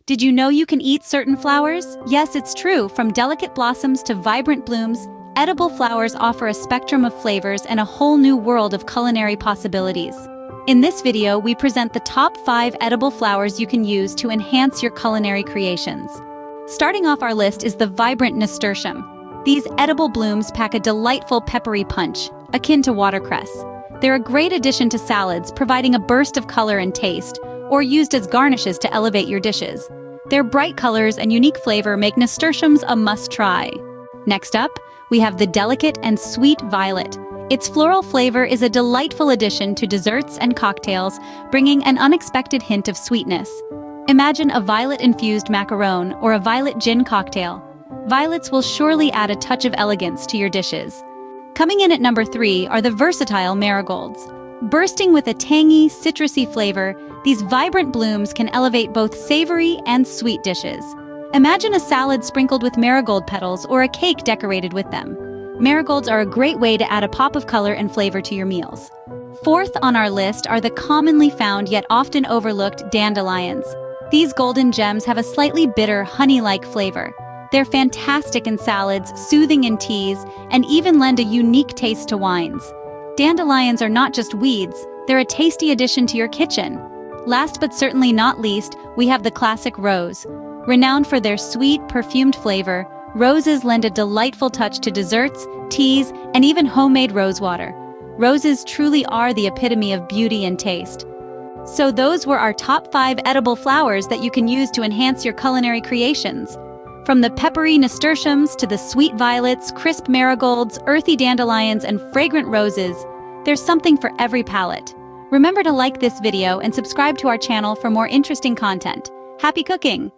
Did you know you can eat certain flowers? Yes, it's true. From delicate blossoms to vibrant blooms, edible flowers offer a spectrum of flavors and a whole new world of culinary possibilities. In this video, we present the top 5 edible flowers you can use to enhance your culinary creations. Starting off our list is the vibrant nasturtium. These edible blooms pack a delightful peppery punch, akin to watercress. They're a great addition to salads, providing a burst of color and taste, or used as garnishes to elevate your dishes. Their bright colors and unique flavor make nasturtiums a must-try. Next up, we have the delicate and sweet violet. Its floral flavor is a delightful addition to desserts and cocktails, bringing an unexpected hint of sweetness. Imagine a violet-infused macaron or a violet gin cocktail. Violets will surely add a touch of elegance to your dishes. Coming in at number 3 are the versatile marigolds. Bursting with a tangy, citrusy flavor, these vibrant blooms can elevate both savory and sweet dishes. Imagine a salad sprinkled with marigold petals or a cake decorated with them. Marigolds are a great way to add a pop of color and flavor to your meals. Fourth on our list are the commonly found yet often overlooked dandelions. These golden gems have a slightly bitter, honey-like flavor. They're fantastic in salads, soothing in teas, and even lend a unique taste to wines. Dandelions are not just weeds, they're a tasty addition to your kitchen. Last but certainly not least, we have the classic rose. Renowned for their sweet, perfumed flavor, roses lend a delightful touch to desserts, teas, and even homemade rose water. Roses truly are the epitome of beauty and taste. So those were our top 5 edible flowers that you can use to enhance your culinary creations. From the peppery nasturtiums to the sweet violets, crisp marigolds, earthy dandelions, and fragrant roses, there's something for every palate. Remember to like this video and subscribe to our channel for more interesting content. Happy cooking!